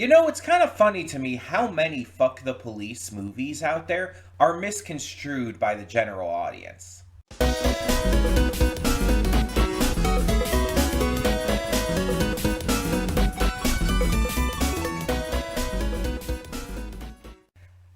It's kind of funny to me how many fuck the police movies out there are misconstrued by the general audience.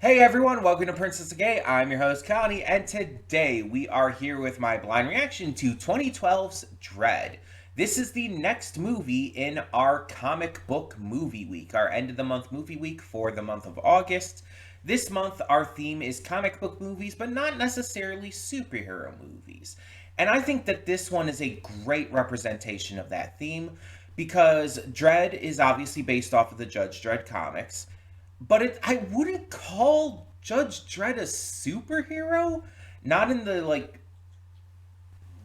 Hey everyone, welcome to Princess of Gay. I'm your host Connie, and today we are here with my blind reaction to 2012's Dredd. This is the next movie in our comic book movie week, our end of the month movie week for the month of August. This month our theme is comic book movies, but not necessarily superhero movies. And I think that this one is a great representation of that theme because Dredd is obviously based off of the Judge Dredd comics. But I wouldn't call Judge Dredd a superhero. Not in the,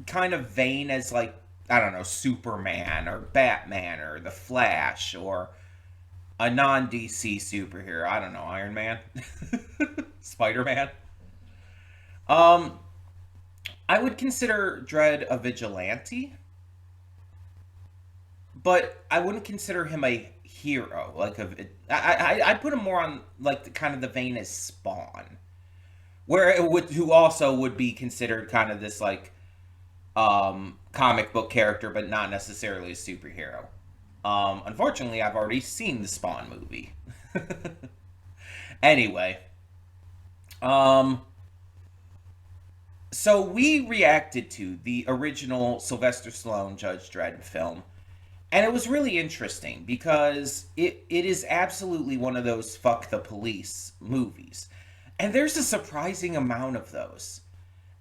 kind of vein as, I don't know, Superman or Batman or The Flash or a non-DC superhero. I don't know, Iron Man? Spider-Man? I would consider Dredd a vigilante. But I wouldn't consider him a hero. I put him more on the vein as Spawn, who also would be considered kind of this comic book character, but not necessarily a superhero. Unfortunately, I've already seen the Spawn movie. Anyway, so we reacted to the original Sylvester Stallone Judge Dredd film. And it was really interesting because it is absolutely one of those fuck the police movies. And there's a surprising amount of those.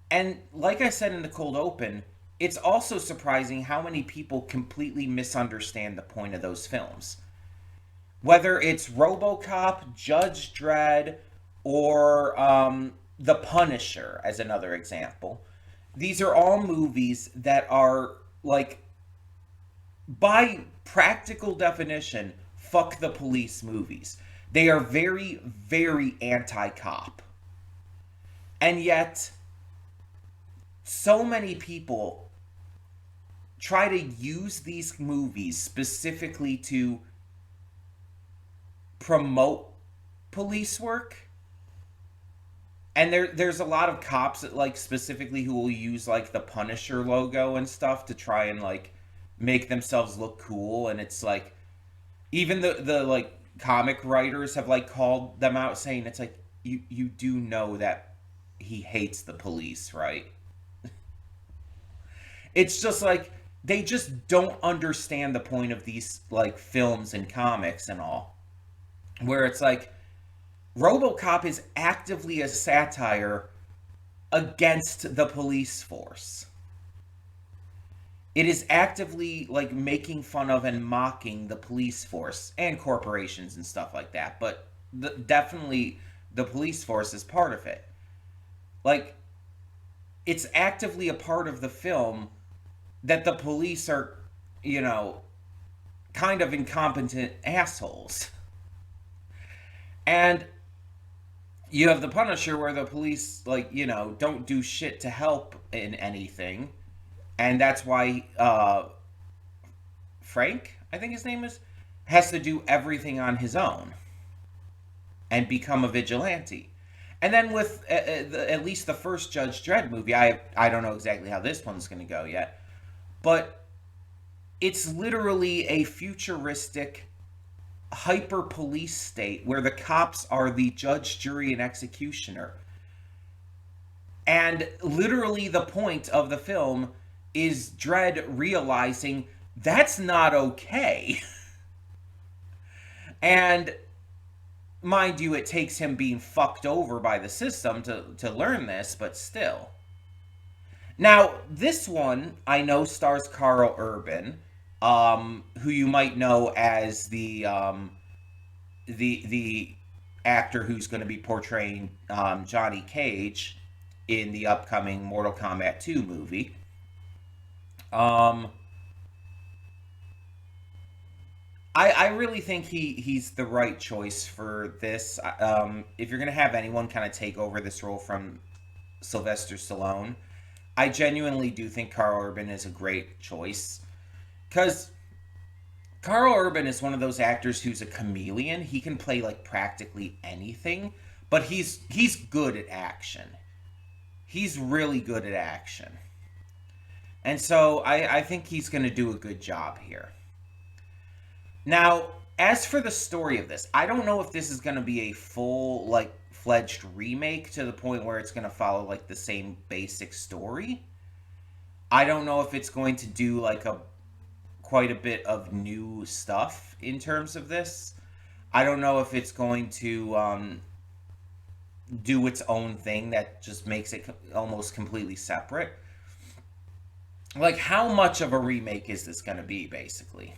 And like I said in the cold open, it's also surprising how many people completely misunderstand the point of those films. Whether it's RoboCop, Judge Dredd, or The Punisher as another example. These are all movies that are by practical definition, fuck the police movies. They are very, very anti-cop. And yet, so many people try to use these movies specifically to promote police work. And there's a lot of cops that, specifically who will use, the Punisher logo and stuff to try and, make themselves look cool. And it's even the comic writers have called them out saying it's you do know that he hates the police, right? It's just they just don't understand the point of these films and comics and all, where it's RoboCop is actively a satire against the police force. It is actively making fun of and mocking the police force and corporations and stuff like that. But definitely the police force is part of it. It's actively a part of the film that the police are, kind of incompetent assholes. And you have the Punisher where the police, don't do shit to help in anything. And that's why Frank, I think his name is, has to do everything on his own and become a vigilante. And then with at least the first Judge Dredd movie, I don't know exactly how this one's going to go yet, but it's literally a futuristic hyper police state where the cops are the judge, jury, and executioner. And literally the point of the film is Dredd realizing that's not okay. And mind you, it takes him being fucked over by the system to learn this, but still. Now, this one I know stars Carl Urban, who you might know as the actor who's going to be portraying Johnny Cage in the upcoming Mortal Kombat 2 movie. I really think he's the right choice for this. If you're going to have anyone kind of take over this role from Sylvester Stallone, I genuinely do think Carl Urban is a great choice. Because Carl Urban is one of those actors who's a chameleon. He can play like practically anything, but he's good at action. He's really good at action. And so I think he's going to do a good job here. Now, as for the story of this, I don't know if this is going to be a full, like, fledged remake to the point where it's going to follow, like, the same basic story. I don't know if it's going to do, like, quite a bit of new stuff in terms of this. I don't know if it's going to do its own thing that just makes it almost completely separate. Like, how much of a remake is this going to be, basically?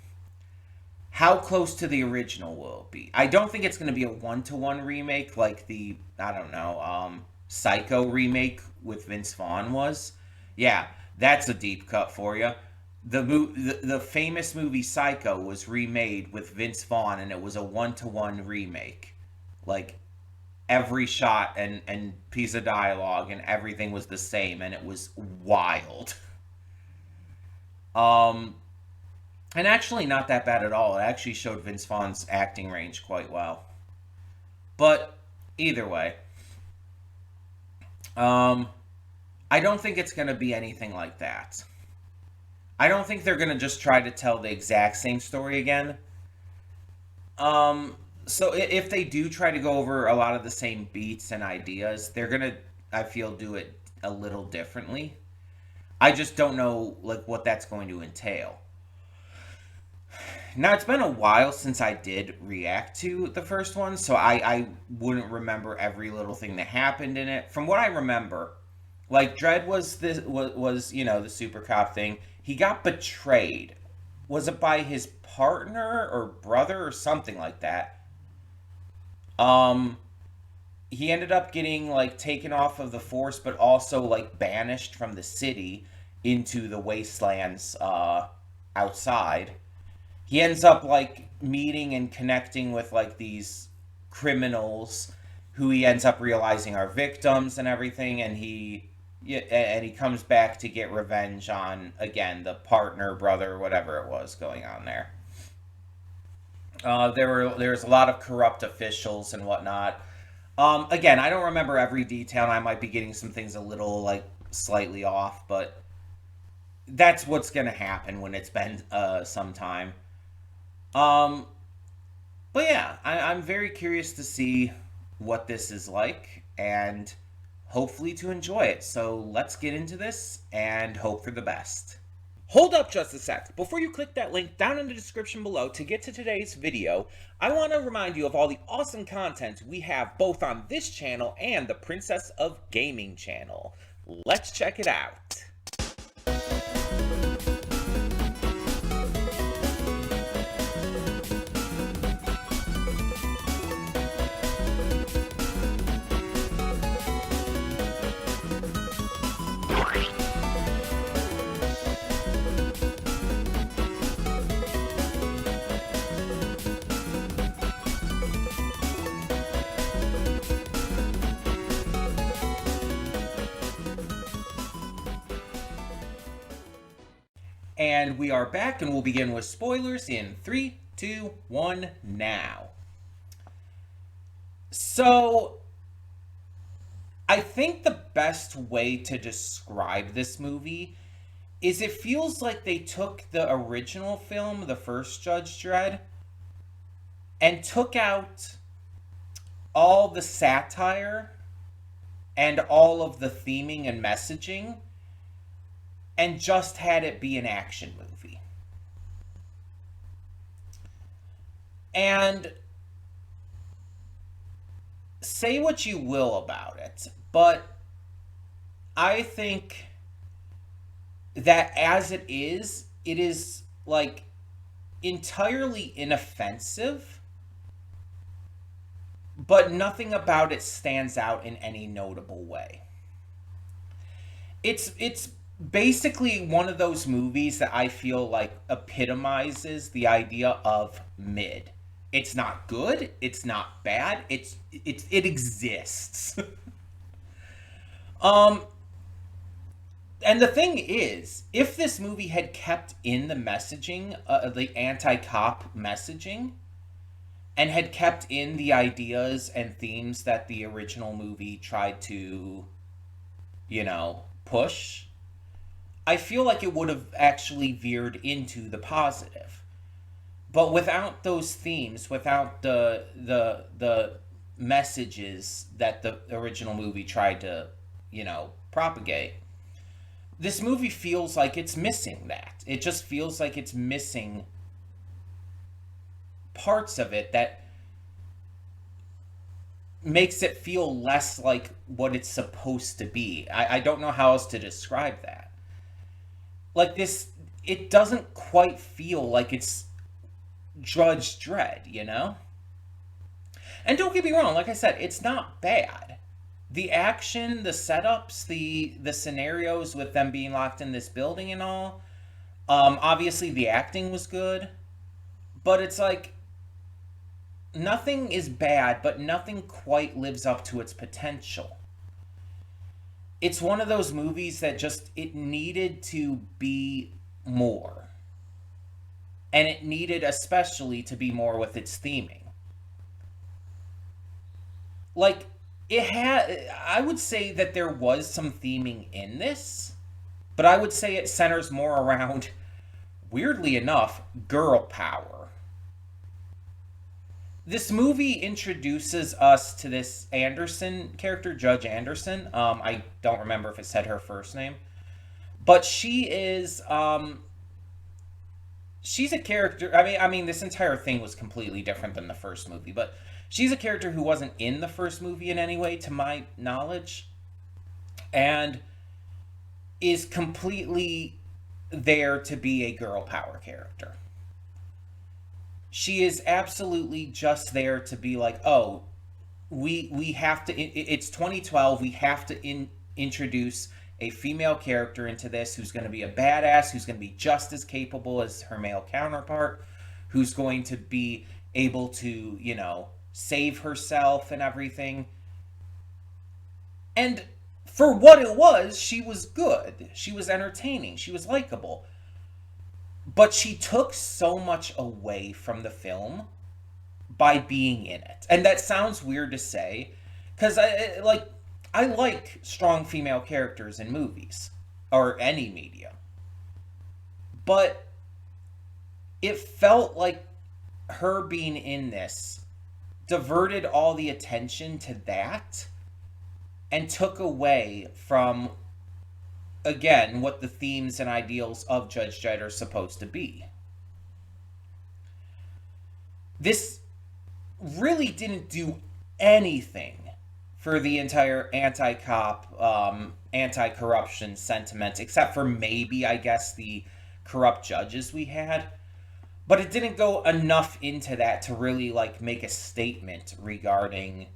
How close to the original will it be? I don't think it's going to be a one-to-one remake like the, I don't know, Psycho remake with Vince Vaughn was. Yeah, that's a deep cut for you. The famous movie Psycho was remade with Vince Vaughn, and it was a one-to-one remake. Like, every shot and piece of dialogue and everything was the same, and it was wild. And actually not that bad at all. It actually showed Vince Vaughn's acting range quite well. But either way, I don't think it's going to be anything like that. I don't think they're going to just try to tell the exact same story again. So if they do try to go over a lot of the same beats and ideas, they're going to, I feel, do it a little differently. I just don't know, like, what that's going to entail. Now, it's been a while since I did react to the first one, so I wouldn't remember every little thing that happened in it. From what I remember, like, Dredd was you know, the super cop thing. He got betrayed. Was it by his partner or brother or something like that? He ended up getting, like, taken off of the force, but also, like, banished from the city into the wastelands outside. He ends up, like, meeting and connecting with, like, these criminals who he ends up realizing are victims and everything, and he comes back to get revenge on, again, the partner, brother, whatever it was going on there. There's a lot of corrupt officials and whatnot. Again, I don't remember every detail, and I might be getting some things a little, like, slightly off, but that's what's going to happen when it's been some time. But yeah, I'm very curious to see what this is like, and hopefully to enjoy it. So let's get into this and hope for the best. Hold up just a sec. Before you click that link down in the description below to get to today's video, I want to remind you of all the awesome content we have both on this channel and the Princess of Gaming channel. Let's check it out. And we are back, and we'll begin with spoilers in 3, 2, 1, now. So, I think the best way to describe this movie is it feels like they took the original film, the first Judge Dredd, and took out all the satire and all of the theming and messaging and just had it be an action movie. And say what you will about it, but I think that as it is like entirely inoffensive, but nothing about it stands out in any notable way. It's basically one of those movies that I feel like epitomizes the idea of mid. It's not good, it's not bad, it exists. And And the thing is, if this movie had kept in the messaging, the anti-cop messaging, and had kept in the ideas and themes that the original movie tried to, push, I feel like it would have actually veered into the positive. But without those themes, without the messages that the original movie tried to, propagate, this movie feels like it's missing that. It just feels like it's missing parts of it that makes it feel less like what it's supposed to be. I don't know how else to describe that. Like this, it doesn't quite feel like it's Judge Dredd. And don't get me wrong, like I said, it's not bad. The action, the setups, the scenarios with them being locked in this building and all, obviously the acting was good, but it's like nothing is bad, but nothing quite lives up to its potential. It's one of those movies that just, it needed to be more. And it needed especially to be more with its theming. Like, I would say that there was some theming in this, but I would say it centers more around, weirdly enough, girl power. This movie introduces us to this Anderson character, Judge Anderson. I don't remember if it said her first name, but she's a character. I mean, this entire thing was completely different than the first movie, but she's a character who wasn't in the first movie in any way, to my knowledge, and is completely there to be a girl power character. She is absolutely just there to be like, oh, we have to. It's 2012. We have to introduce a female character into this who's going to be a badass, who's going to be just as capable as her male counterpart, who's going to be able to, save herself and everything. And for what it was, she was good. She was entertaining. She was likable. But she took so much away from the film by being in it. And that sounds weird to say, because I like strong female characters in movies or any media. But it felt like her being in this diverted all the attention to that and took away from, again, what the themes and ideals of Judge Dredd are supposed to be. This really didn't do anything for the entire anti-cop, anti-corruption sentiment, except for maybe, I guess, the corrupt judges we had. But it didn't go enough into that to really, make a statement regarding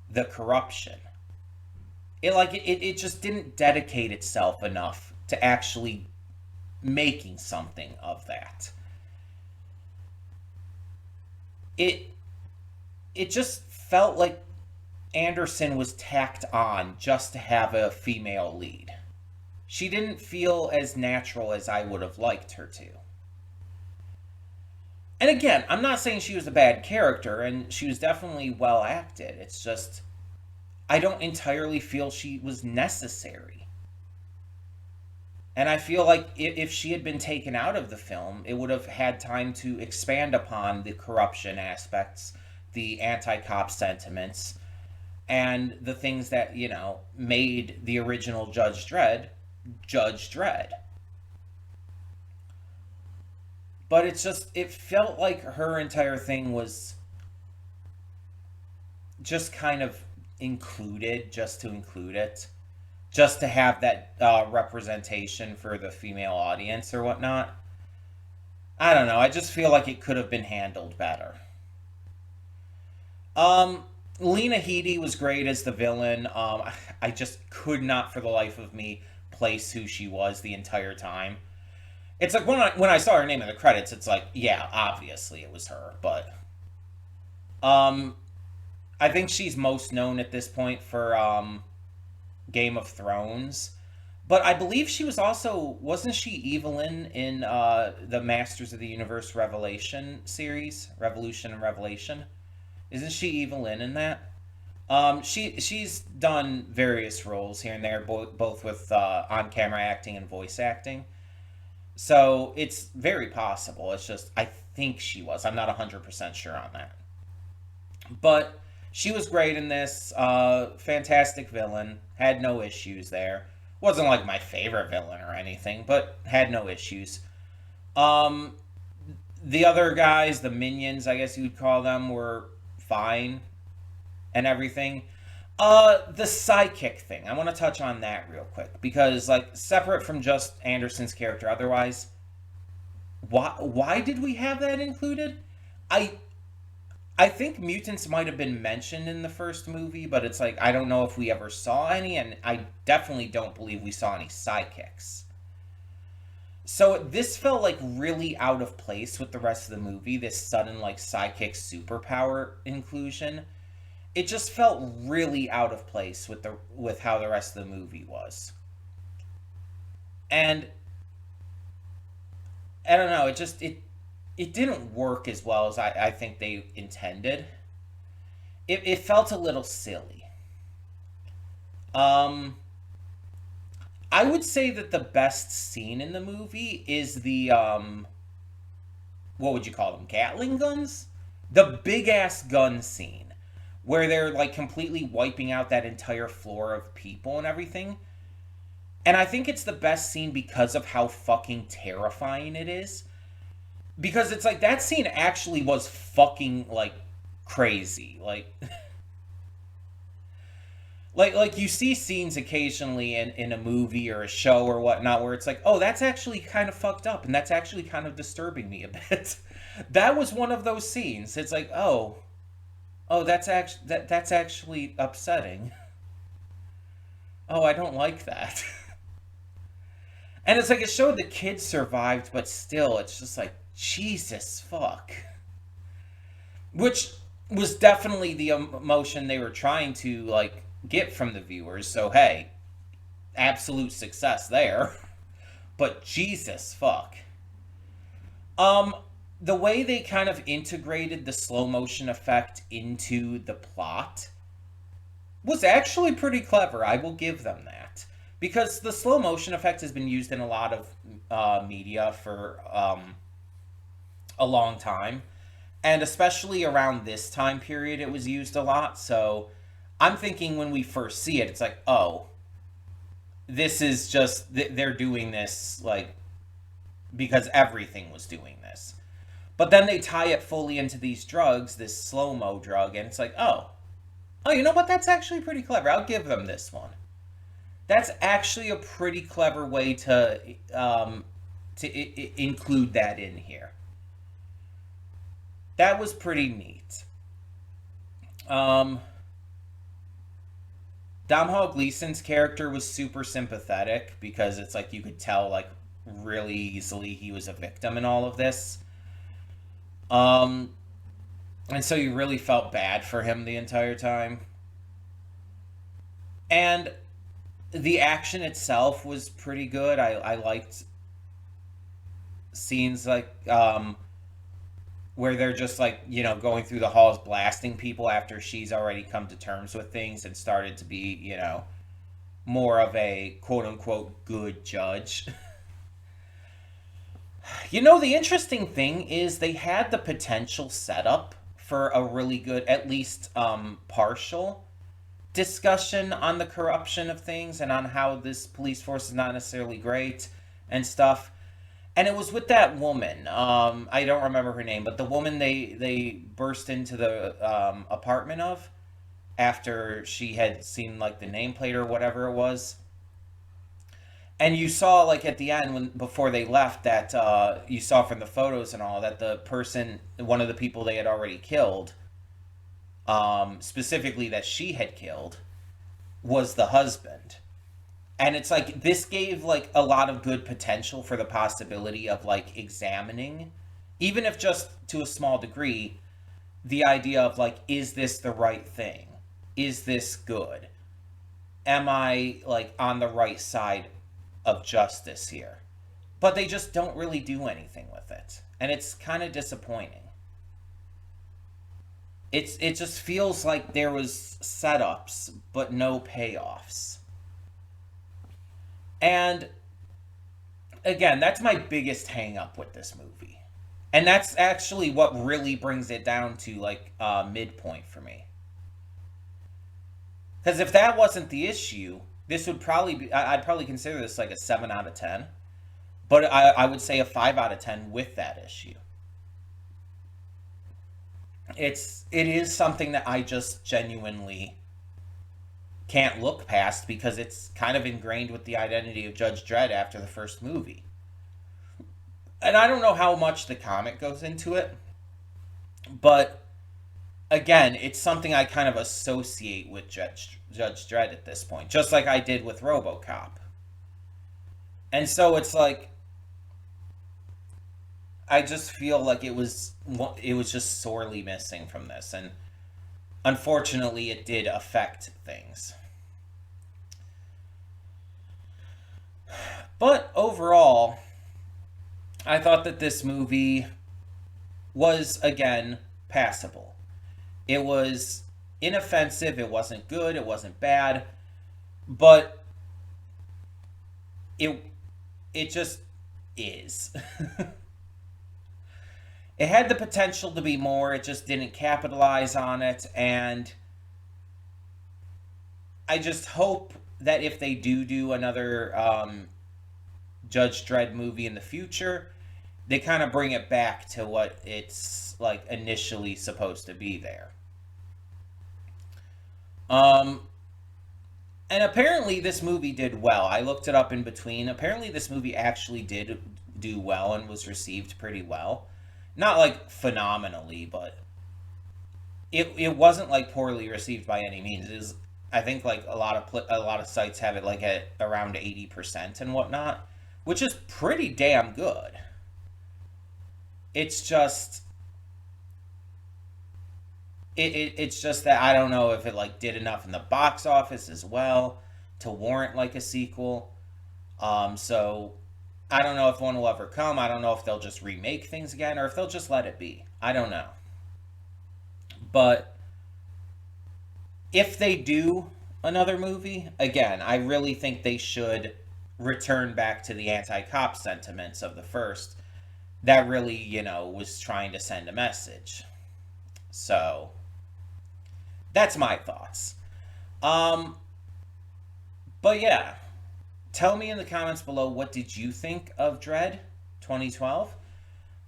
the corruption. It just didn't dedicate itself enough to actually making something of that. It just felt like Anderson was tacked on just to have a female lead. She didn't feel as natural as I would have liked her to. And again, I'm not saying she was a bad character, and she was definitely well acted. It's just, I don't entirely feel she was necessary. And I feel like if she had been taken out of the film, it would have had time to expand upon the corruption aspects, the anti-cop sentiments, and the things that, made the original Judge Dredd, Judge Dredd. But it felt like her entire thing was just kind of included, just to include it. Just to have that representation for the female audience or whatnot. I don't know, I just feel like it could have been handled better. Lena Headey was great as the villain. I just could not for the life of me place who she was the entire time. It's like when I saw her name in the credits, it's like, yeah, obviously it was her, but I think she's most known at this point for Game of Thrones, But I believe she was also, wasn't she Evelyn in the Masters of the Universe Revelation series, Revolution and Revelation? Isn't she Evelyn in that? She's done various roles here and there, both with on camera acting and voice acting. So it's very possible. It's just I think she was. I'm not 100% sure on that. But she was great in this. Fantastic villain. Had no issues there. Wasn't like my favorite villain or anything, but had no issues. Um, the other guys, the minions, I guess you would call them, were fine and everything. The sidekick thing. I want to touch on that real quick because, like, separate from just Anderson's character, otherwise, why did we have that included? I I think mutants might have been mentioned in the first movie, but it's like I don't know if we ever saw any, and I definitely don't believe we saw any sidekicks. So this felt like really out of place with the rest of the movie. This sudden like sidekick superpower inclusion, it just felt really out of place with the with how the rest of the movie was. And I don't know, it didn't work as well as I think they intended. It felt a little silly. Um, I would say that the best scene in the movie is the what would you call them? Gatling guns? The big ass gun scene where they're like completely wiping out that entire floor of people and everything. And I think it's the best scene because of how fucking terrifying it is. Because it's like that scene actually was fucking like crazy. Like you see scenes occasionally in a movie or a show or whatnot where it's like, oh, that's actually kind of fucked up and that's actually kind of disturbing me a bit. That was one of those scenes. It's like, oh, that's actually upsetting. Oh, I don't like that. And it's like it showed the kids survived, but still, it's just like Jesus fuck, which was definitely the emotion they were trying to like get from the viewers. So hey, absolute success there. But Jesus fuck. Um, the way they kind of integrated the slow motion effect into the plot was actually pretty clever. I will give them that. Because the slow motion effect has been used in a lot of media for a long time. And especially around this time period, it was used a lot. So I'm thinking when we first see it, it's like, oh, this is just, they're doing this like because everything was doing this. But then they tie it fully into these drugs, this slow mo drug, and it's like, oh, you know what? That's actually pretty clever. I'll give them this one. That's actually a pretty clever way to include that in here. That was pretty neat. Um, Domhnall Gleeson's character was super sympathetic because it's like you could tell like really easily he was a victim in all of this. Um, and so you really felt bad for him the entire time. And the action itself was pretty good. I liked scenes like where they're just like going through the halls blasting people after she's already come to terms with things and started to be more of a quote unquote good judge. The interesting thing is they had the potential setup for a really good, at least partial discussion on the corruption of things and on how this police force is not necessarily great and stuff. And it was with that woman. I don't remember her name, but the woman they burst into the apartment of after she had seen like the nameplate or whatever it was. And you saw like at the end when before they left that you saw from the photos and all that the person, one of the people they had already killed, specifically that she had killed, was the husband. And it's like this gave like a lot of good potential for the possibility of like examining, even if just to a small degree, the idea of like, is this the right thing? Is this good? Am I like on the right side of justice here, but they just don't really do anything with it, and it's kind of disappointing. It just feels like there was setups but no payoffs. And again, that's my biggest hang up with this movie. And that's actually what really brings it down to like midpoint for me. Because if that wasn't the issue, this would probably be, I'd probably consider this like a 7 out of 10. But I would say a 5 out of 10 with that issue. It is something that I just genuinely can't look past because it's kind of ingrained with the identity of Judge Dredd after the first movie. And I don't know how much the comic goes into it, but again, it's something I kind of associate with Judge Dredd at this point, just like I did with RoboCop. And so it's like I just feel like it was just sorely missing from this, and unfortunately it did affect things. But overall, I thought that this movie was again passable. It was inoffensive, it wasn't good, it wasn't bad, but it just is. It had the potential to be more, it just didn't capitalize on it, and I just hope that if they do another Judge Dredd movie in the future, they kind of bring it back to what it's like initially supposed to be there. And apparently this movie did well. I looked it up in between. Apparently this movie actually did do well and was received pretty well. Not like phenomenally, but it wasn't like poorly received by any means. It is, I think like a lot of sites have it like at around 80% and whatnot, which is pretty damn good. It's just it's just that I don't know if it like did enough in the box office as well to warrant like a sequel. So I don't know if one will ever come. I don't know if they'll just remake things again or if they'll just let it be. I don't know. But if they do another movie, again, I really think they should return back to the anti-cop sentiments of the first that really, was trying to send a message. So that's my thoughts. But yeah, tell me in the comments below, what did you think of Dredd 2012?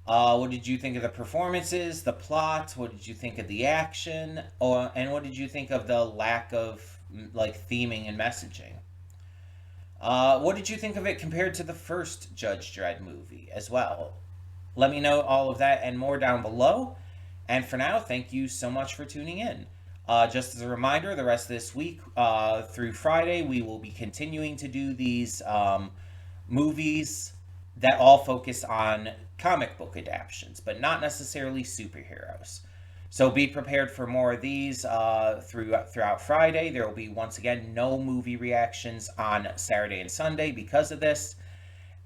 What did you think of the performances, the plot? What did you think of the action? And what did you think of the lack of like theming and messaging? What did you think of it compared to the first Judge Dredd movie as well? Let me know all of that and more down below. And for now, thank you so much for tuning in. Just as a reminder, the rest of this week through Friday, we will be continuing to do these movies that all focus on comic book adaptations, but not necessarily superheroes. So be prepared for more of these throughout Friday. There will be, once again, no movie reactions on Saturday and Sunday because of this.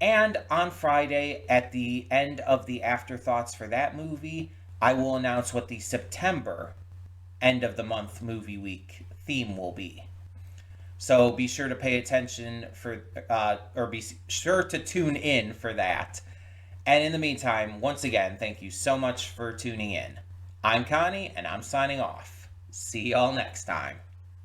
And on Friday, at the end of the afterthoughts for that movie, I will announce what the September end of the month movie week theme will be. So be sure to pay attention or be sure to tune in for that. And in the meantime, once again, thank you so much for tuning in. I'm Connie, and I'm signing off. See y'all next time.